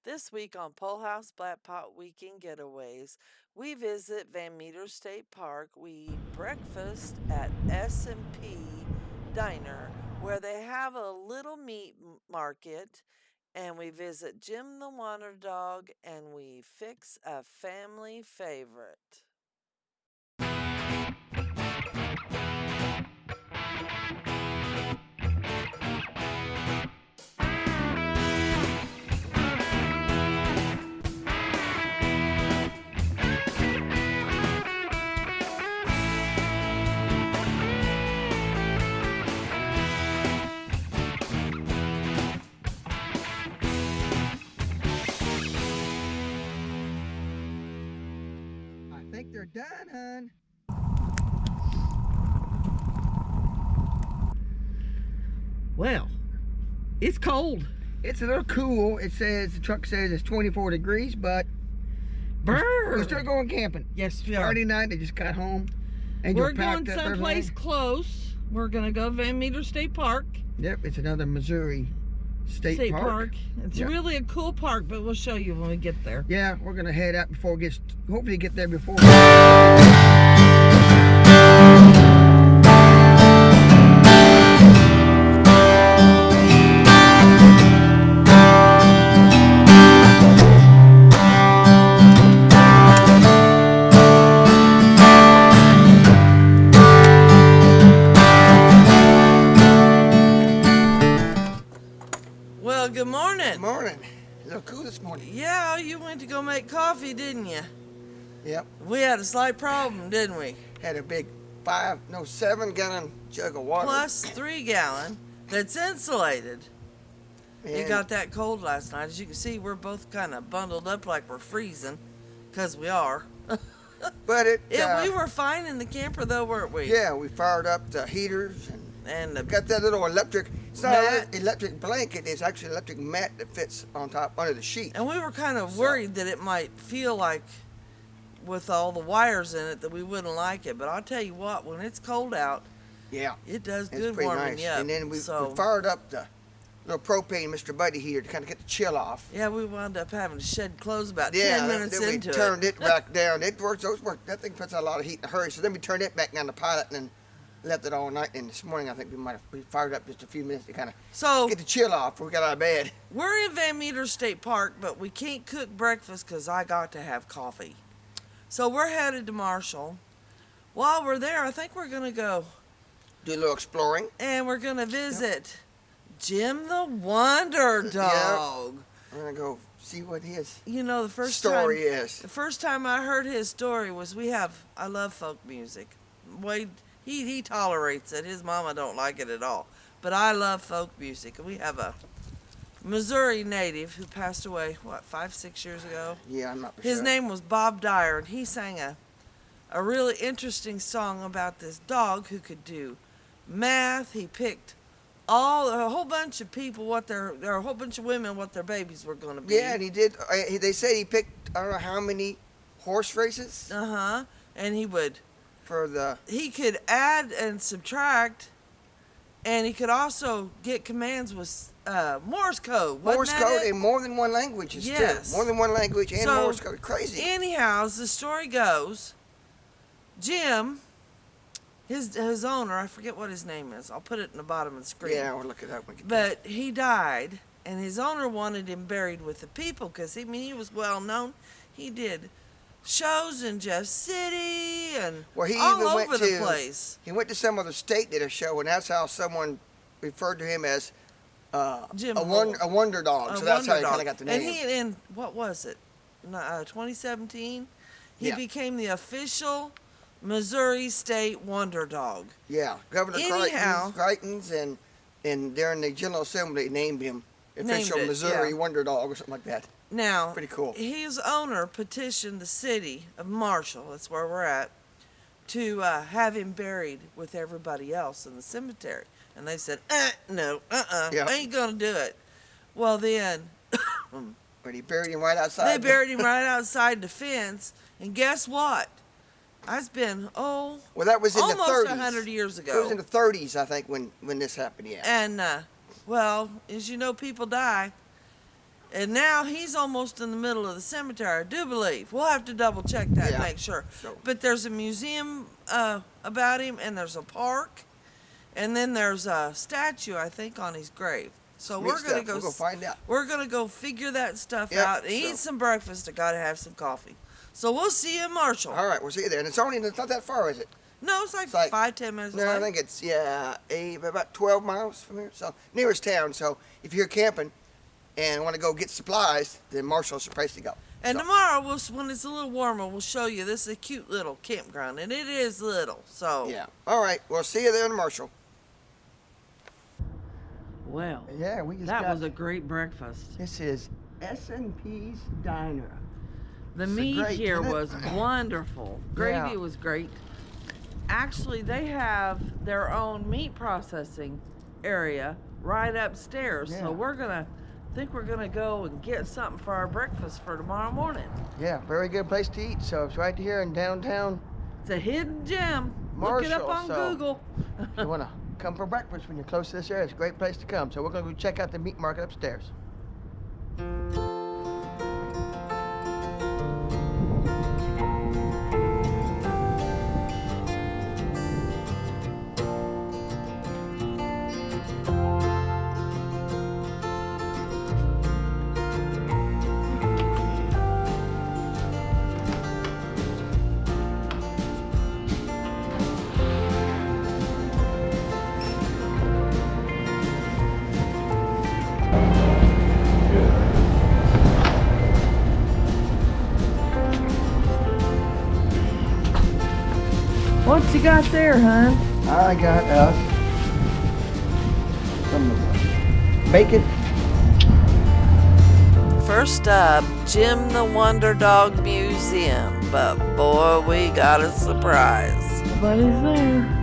This week on Pole House Black Pot Weekend Getaways, we visit Van Meter State Park. We eat breakfast at S&P Diner, where they have a little meat market, and we visit Jim the Wonder Dog, and we fix a family favorite. I think they're done, hon. Well, it's cold. It's a little cool. The truck says it's 24 degrees, but we're still going camping. Yes, we are. Friday night, they just got home. We're going someplace close. We're going to go Van Meter State Park. Yep, it's another Missouri State Park. It's really a cool park, but we'll show you when we get there. Yeah, we're going to head out before it gets, hopefully get there before. Well, good morning. Good morning. A little cool this morning. Yeah, you went to go make coffee, didn't you? Yep. We had a slight problem, didn't we? Had a big 7-gallon jug of water. Plus 3-gallon that's insulated. It And got that cold last night. As you can see, we're both kind of bundled up like we're freezing, because we are. But We were fine in the camper, though, weren't we? yeah, we fired up the heaters And got that little electric. It's not mat. an electric blanket. It's actually an electric mat that fits on top under the sheet. And we were kind of worried that it might feel like, with all the wires in it, that we wouldn't like it. But I'll tell you what, when it's cold out, Yeah, it does it's good pretty warming nice. you up. And then we So, fired up the little propane Mr. Buddy heater to kind of get the chill off. yeah, we wound up having to shed clothes about Yeah, 10 minutes then we into turned it. it back down. It works. Those work. That thing puts out a lot of heat in a hurry. So then we turned it back down to pilot and then left it all night. And this morning I think we fired up just a few minutes to kind of So, get the chill off before we got out of bed. we're in Van Meter State Park, but we can't cook breakfast because I got to have coffee. So we're headed to Marshall. While we're there, I think we're going to go Do a little exploring. and we're going to visit Jim the Wonder Dog. We're gonna go see what his You know, the first story time, is. the first time I heard his story was I love folk music. Wade, he tolerates it. His mama don't like it at all. But I love folk music. And we have a Missouri native who passed away, 5-6 years ago? Yeah, I'm not for His sure. name was Bob Dyer, and he sang a really interesting song about this dog who could do math. He picked a whole bunch of people a whole bunch of women what their babies were going to be. Yeah, and he did. They said he picked I don't know how many horse races And he could add and subtract, and he could also get commands with Morse code. Morse Wasn't that code it? in more than one language. Yes. More than one language and So, Morse code. Crazy. Anyhow, as the story goes, Jim, his owner, I forget what his name is. I'll put it in the bottom of the screen. Yeah, we'll look it up. When we get But he died, and his owner wanted him buried with the people because he was well known. He did shows in Jeff City and Well, he all even went over the to- place. He went to some other state, did a show, and that's how someone referred to him as Jim a wonder dog. So that's how he kind of got the name. And in what was it? 2017, he Yeah. became the official Missouri State Wonder Dog. Yeah, Governor Anyhow- Crichton's and during the General Assembly named him official it, Missouri yeah. Wonder Dog or something like that. Now, Pretty cool. His owner petitioned the city of Marshall, that's where we're at, to have him buried with everybody else in the cemetery. And they said, no, Yep. ain't gonna do it. Well, then But he buried him right outside. they buried him right outside the fence. And guess what? It's been, Well, that was in the 30s. almost 100 years It was in ago. the 30s, I think, when this happened. Yeah. And, well, as you know, people die. And now he's almost in the middle of the cemetery, I do believe. We'll have to double check that and Yeah. make sure. So- But there's a museum about him, and there's a park, and then there's a statue, I think, on his grave. So Neat we're gonna stuff. go. We'll go find out. We're gonna go figure that stuff Yep, out and eat some breakfast. I gotta have some coffee. So we'll see you in Marshall. All right, we'll see you there. And it's not that far, is it? No, it's like 5-10 minutes No, away. I think it's about 12 miles from here. So nearest town. So if you're camping and want to go get supplies, then Marshall's the place to go. And So- tomorrow, when it's a little warmer, we'll show you. This is a cute little campground, and it is little. So Yeah. All right. We'll see you there in Marshall. well, Yeah, we just that got. was a great breakfast. This is S&P's Diner. The It's meat great, here isn't it? was wonderful. Gravy Yeah. was great. Actually, they have their own meat processing area right upstairs. Yeah. So we're gonna go and get something for our breakfast for tomorrow morning. Yeah, very good place to eat. So it's right here in downtown. It's a hidden gem. Look it up Marshall, on so- Google. If you want to come for breakfast when you're close to this area, it's a great place to come. So we're going to go check out the meat market upstairs. What you got there, hon? I got us some bacon. First up, Jim the Wonder Dog Museum. But boy, we got a surprise. Nobody's there.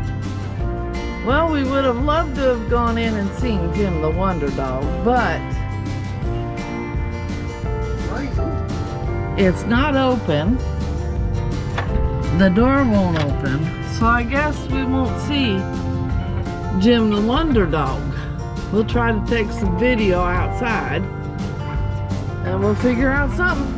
Well, we would have loved to have gone in and seen Jim the Wonder Dog, but it's not open. The door won't open, so I guess we won't see Jim the Wonder Dog. We'll try to take some video outside and we'll figure out something.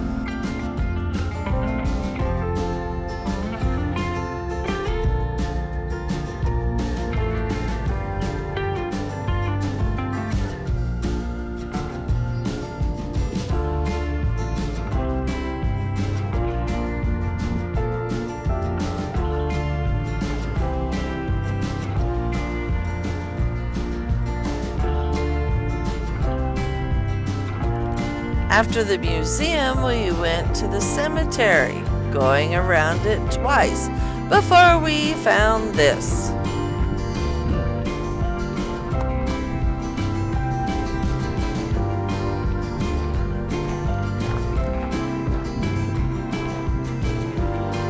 After the museum, we went to the cemetery, going around it twice before we found this.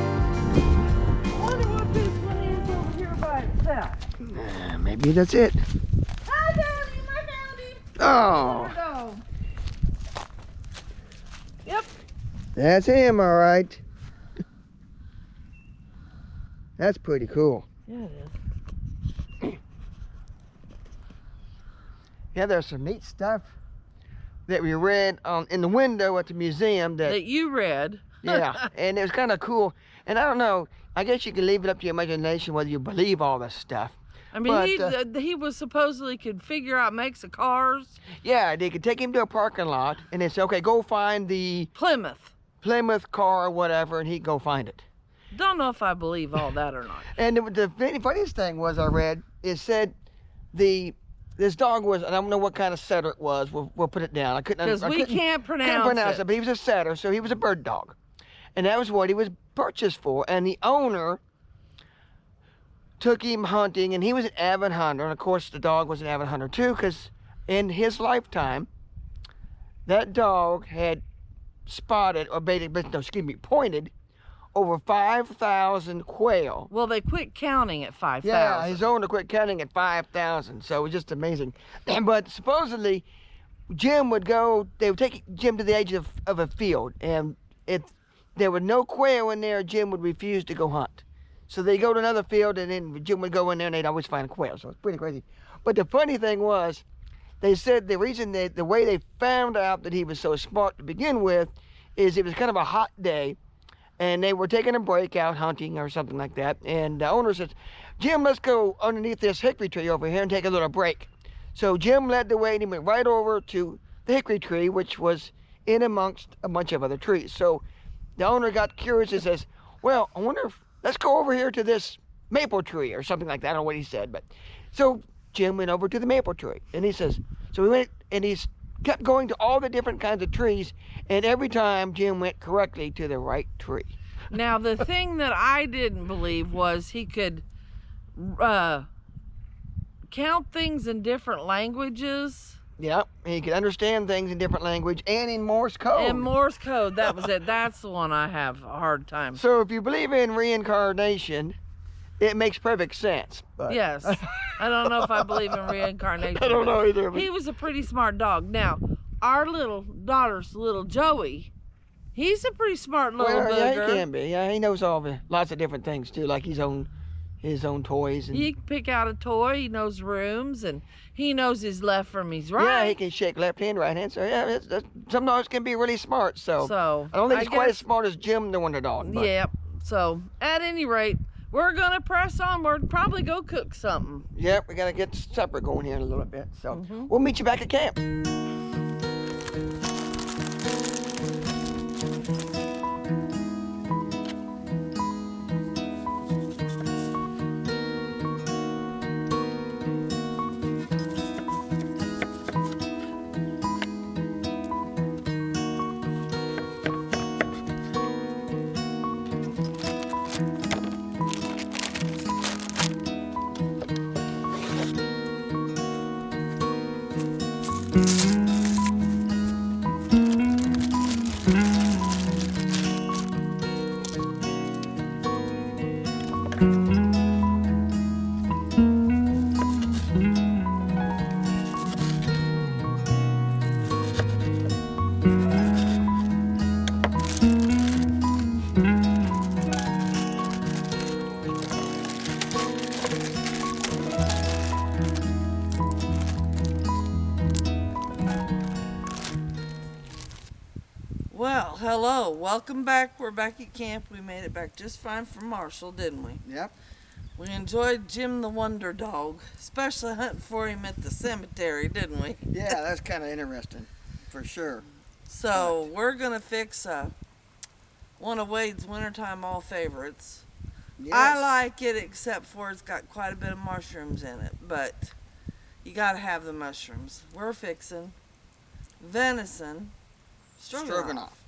I wonder what this one is over here by itself. Maybe that's it. I found him! I found him! Oh, Dog. Yep. that's him, all right. That's pretty cool. Yeah, it is. Yeah, there's some neat stuff that we read in the window at the museum That you read. yeah, and it was kind of cool. And I don't know, I guess you can leave it up to your imagination whether you believe all this stuff. I mean, But, he was supposedly could figure out makes of cars. Yeah, they could take him to a parking lot and they say, okay, go find the Plymouth. Plymouth car or whatever, and he'd go find it. Don't know if I believe all that or not. And the funniest thing was I read, it said this dog was, and I don't know what kind of setter it was, we'll put it down. I couldn't Because we can't pronounce it. But he was a setter, so he was a bird dog. And that was what he was purchased for. And the owner took him hunting, and he was an avid hunter. And of course, the dog was an avid hunter too, because in his lifetime, that dog had spotted, or pointed over 5,000 quail. Well, they quit counting at 5,000. Yeah, his owner quit counting at 5,000, so it was just amazing. But supposedly, Jim would go, they would take Jim to the edge of a field, and if there were no quail in there, Jim would refuse to go hunt. So they go to another field, and then Jim would go in there, and they'd always find a quail, so it's pretty crazy. But the funny thing was, they said the reason the way they found out that he was so smart to begin with is it was kind of a hot day, and they were taking a break out hunting or something like that. And the owner says, Jim, let's go underneath this hickory tree over here and take a little break. So Jim led the way and he went right over to the hickory tree, which was in amongst a bunch of other trees. So the owner got curious and says, well, I wonder if, let's go over here to this maple tree or something like that. I don't know what he said, but so Jim went over to the maple tree, and he says, so we went, and he's kept going to all the different kinds of trees, and every time Jim went correctly to the right tree. Now, the thing that I didn't believe was he could count things in different languages. Yeah, he could understand things in different language and in Morse code. In Morse code, that was it. That's the one I have a hard time. So if you believe in reincarnation, it makes perfect sense. But Yes. I don't know if I believe in reincarnation. I don't know either. He was a pretty smart dog. Now, our little daughter's little Joey, he's a pretty smart little yeah, booger. he can be. Yeah, he knows lots of different things too, like his own toys. And He can pick out a toy. He knows rooms, and he knows his left from his right. yeah, he can shake left hand, right hand. So yeah, some dogs can be really smart. So I don't think he's quite as smart as Jim the Wonder Dog. But. Yep. So at any rate, we're gonna press onward. Probably go cook something. Yep, we gotta get supper going here in a little bit. So we'll meet you back at camp. Well, hello. Welcome back. We're back at camp. We made it back just fine from Marshall, didn't we? Yep. We enjoyed Jim the Wonder Dog, especially hunting for him at the cemetery, didn't we? Yeah, that's kind of interesting, for sure. So we're gonna fix one of Wade's wintertime all favorites. Yes. I like it, except for it's got quite a bit of mushrooms in it, but you gotta have the mushrooms. We're fixing venison stroganoff.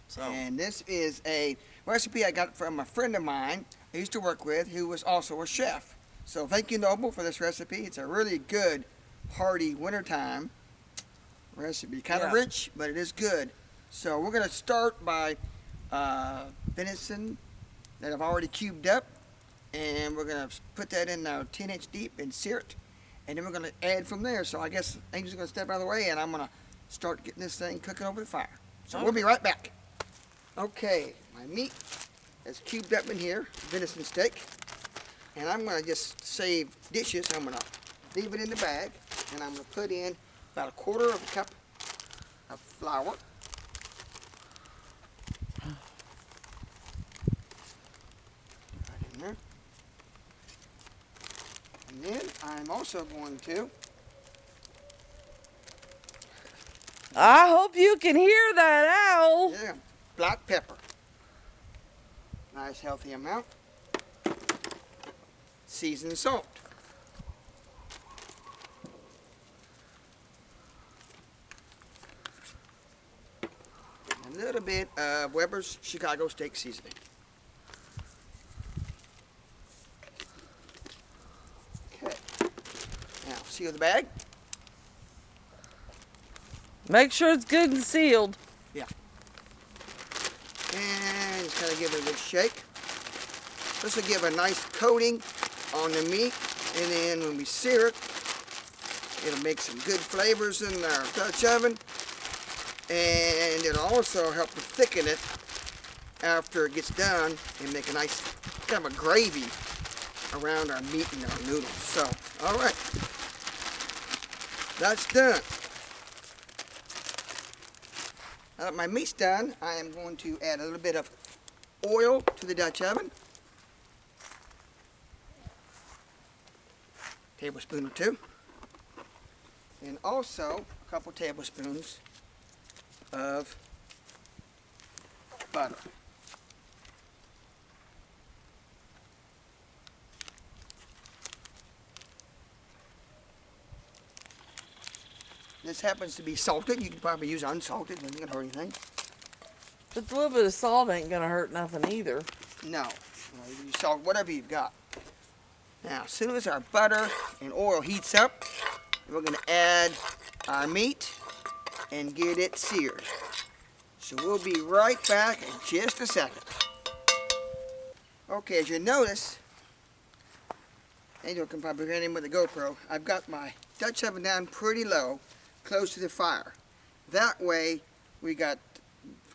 So And this is a recipe I got from a friend of mine I used to work with who was also a chef. So thank you, Noble, for this recipe. It's a really good, hearty wintertime recipe. Kind of rich, but it is good. So we're going to start by venison that I've already cubed up. And we're going to put that in our 10-inch deep and sear it. And then we're going to add from there. So I guess Angel's going to step out of the way and I'm going to start getting this thing cooking over the fire. So we'll be right back. Okay, my meat is cubed up in here, venison steak. And I'm going to just save dishes. I'm going to leave it in the bag. And I'm going to put in about 1/4 of a cup of flour. Right in there. And then I'm also going to I hope you can hear that owl. yeah, black pepper. Nice healthy amount. Seasoned salt. A little bit of Weber's Chicago steak seasoning. Okay. Now seal the bag. Make sure it's good and sealed. And just kind of give it a good shake. This will give a nice coating on the meat, and then when we sear it, it'll make some good flavors in our Dutch oven, and it'll also help to thicken it after it gets done and make a nice kind of a gravy around our meat and our noodles. So, all right. that's done. Now that my meat's done, I am going to add a little bit of oil to the Dutch oven. Tablespoon or two. And also a couple tablespoons of butter. This happens to be salted. You can probably use unsalted. It doesn't hurt anything. But a little bit of salt ain't gonna hurt nothing either. No. You can salt whatever you've got. Now, as soon as our butter and oil heats up, we're going to add our meat and get it seared. So we'll be right back in just a second. Okay, as you notice, Angel can probably hear him with the GoPro, I've got my Dutch oven down pretty low, close to the fire. That way, we got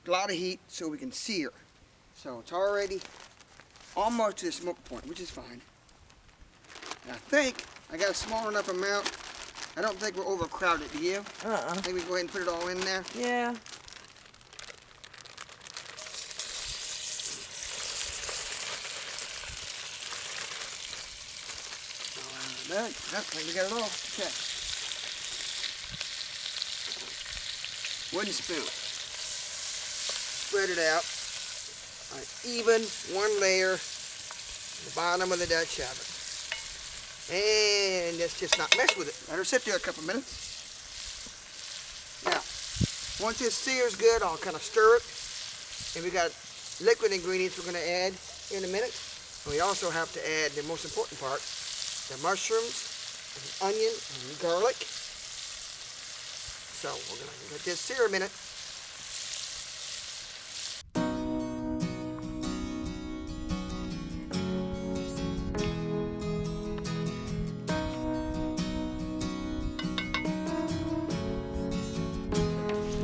a lot of heat so we can sear. So it's already almost to the smoke point, which is fine. And I think I got a small enough amount. I don't think we're overcrowded, do you? I think we can go ahead and put it all in there. Yeah. I think we got it all. Okay. Wooden spoon. Spread it out. An even one layer at the bottom of the Dutch oven. And let's just not mess with it. Let her sit there a couple minutes. Now, once this sears good, I'll kind of stir it. And we got liquid ingredients we're going to add in a minute. And we also have to add the most important part, the mushrooms, and onion, and garlic. So we're going to let this sear a minute.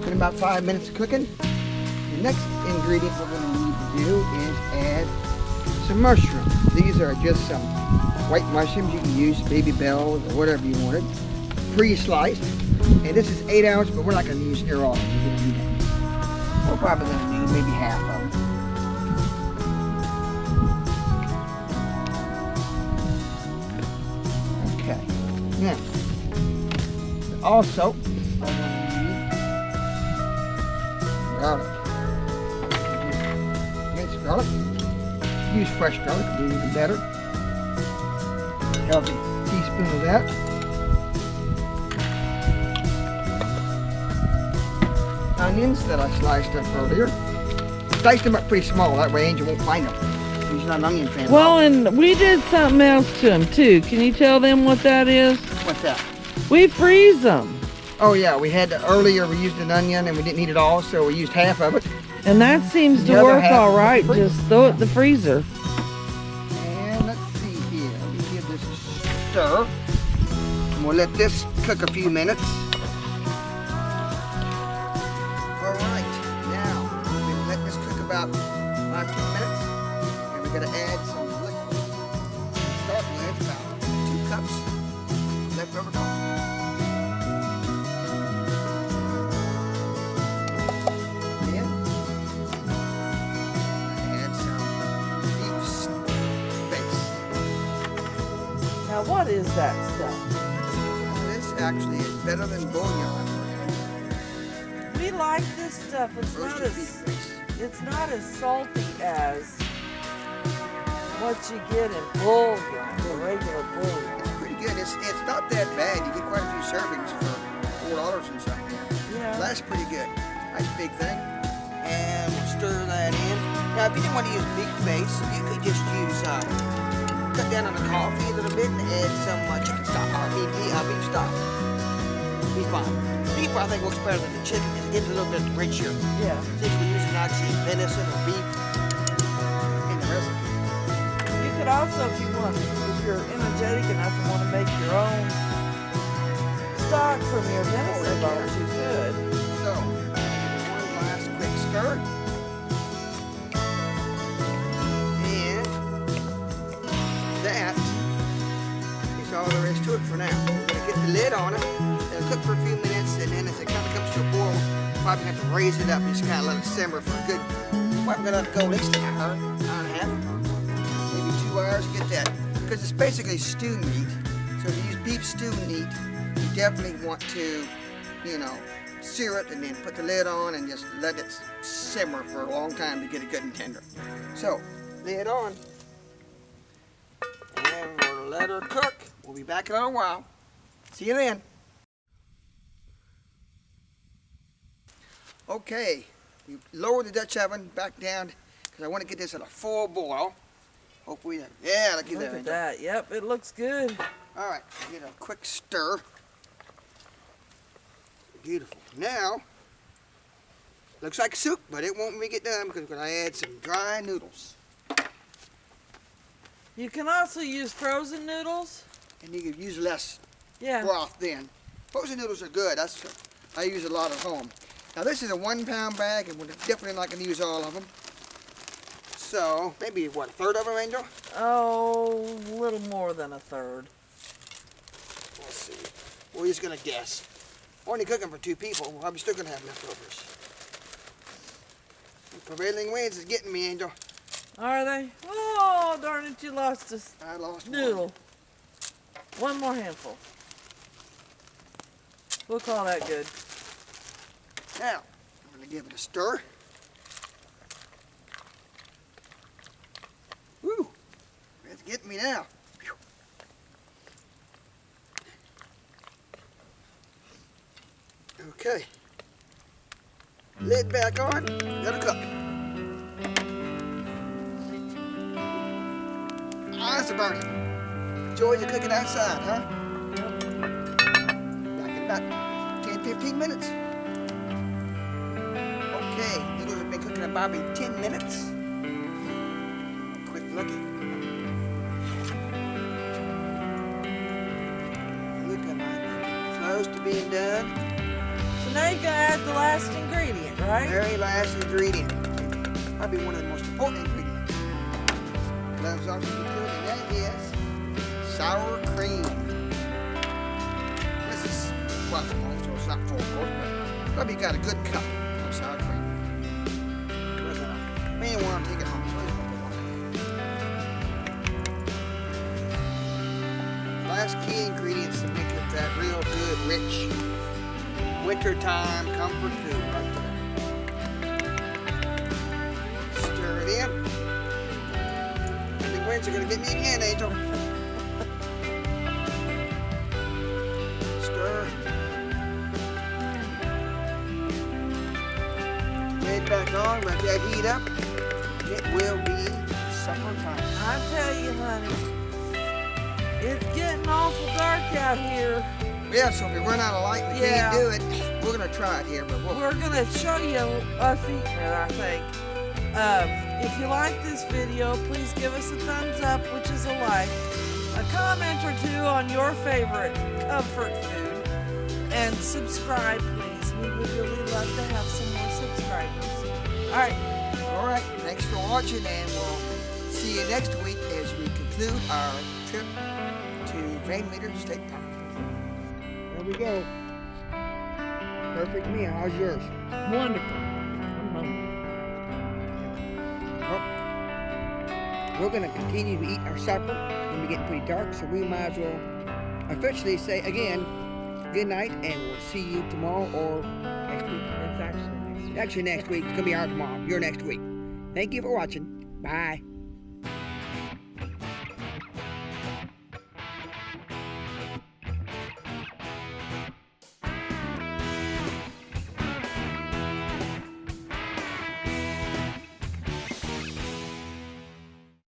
In about 5 minutes of cooking, the next ingredient we're going to need to do is add some mushrooms. These are just some white mushrooms. You can use baby bells or whatever you wanted, pre-sliced. And this is 8 ounce, but we're not going to use near all of them. We're probably going to need maybe half of them. Okay. Now, also, garlic. Minced garlic. Use fresh garlic, it'll be even better. Healthy teaspoon of that. Onions that I sliced up earlier. Sliced them up pretty small, that way Angel won't find them. She's not an onion fan. Well, and we did something else to them too. Can you tell them what that is? What's that? We freeze them. Oh yeah, we had earlier we used an onion and we didn't eat it all, so we used half of it. And that seems to work all right. Just throw it in the freezer. And let's see here. Let me give this a stir. And we'll let this cook a few minutes. All right, now we'll let this cook about 5-10 minutes. And we're going to add some liquid. Start with about 2 cups leftover coffee. Now, what is that stuff? This actually is better than bouillon. We like this stuff. It's not as salty as what you get in bouillon, the regular bouillon. It's pretty good. It's not that bad. You get quite a few servings for $4 and something. Yeah. That's pretty good. Nice big thing. And we'll stir that in. Now, if you didn't want to use meat base, you could just use cut down on the coffee a little bit and add some chicken stock, beef stock. Be fine. Beef, I think, works better than the chicken because it gives a little bit richer. Yeah. Since we're using actually venison or beef in the recipe. You could also, if you want, if you're energetic enough and want to make your own stock from your venison bones, you could. So, one last quick stir. That is all there is to it for now. We're going to get the lid on it. It'll cook for a few minutes, and then as it kind of comes to a boil, probably have to raise it up and just kind of let it simmer for a good, well, I'm going to let it go at least an hour, hour and a half, maybe 2 hours to get that. Because it's basically stew meat. So if you use beef stew meat, you definitely want to, you know, sear it and then put the lid on and just let it simmer for a long time to get it good and tender. So, lid on. And we'll let her cook. We'll be back in a little while. See you then. Okay, we lowered the Dutch oven back down because I want to get this at a full boil. Hopefully, yeah, look at that. Yep, it looks good. All right, get a quick stir. Beautiful. Now, looks like soup, but it won't make it done because we're going to add some dry noodles. You can also use frozen noodles. And you can use less Yeah. broth then. Frozen noodles are good. I use a lot at home. Now this is a 1 pound bag, and we're definitely not going to use all of them. So maybe what, a third of them, Angel? Oh, a little more than a third. Let's see. We're just going to guess. Only cooking for 2 people. We're probably still going to have leftovers. The prevailing winds is getting me, Angel. Are they? Oh, darn it! You lost a I lost noodle. One more handful. We'll call that good. Now, I'm going to give it a stir. Woo! It's getting me now. Whew. Okay. Lid back on. Let it cook. Eyes are burning. Joys of cooking outside, huh? Back in about 10-15 minutes. Okay, noodles have been cooking about maybe 10 minutes. Quick looky. Look at my close to being done. So now you're gonna add the last ingredient, right? Very last ingredient. Probably one of the most important ingredients. Loves also included, and that is sour cream. This is quite long, so it's not full course, but probably got a good cup of sour cream. Main one I'm taking home, so let's put it on. Last key ingredients to make it that real good, rich wintertime comfort food right there. Stir it in. The winds are going to get me again, Angel. Stir. Lid back on, let that heat up. It will be supper time. I tell you, honey, it's getting awful dark out here. Yeah, so if we run out of light, we can't do it. We're going to try it here, but we're going to show you us eating it, I think. If you like this video, please give us a thumbs up, which is a like, a comment or 2 on your favorite comfort food, and subscribe, please. We would really love to have some more subscribers. All right. Thanks for watching, and we'll see you next week as we conclude our trip to Van Meter State Park. There we go. Perfect meal. How's yours? Wonderful. I'm hungry. Well, we're going to continue to eat our supper. It's going to be getting pretty dark, so we might as well officially say again, good night, and we'll see you tomorrow or next week. It's actually next week. Actually, next week. It's going to be our tomorrow. Your next week. Thank you for watching. Bye.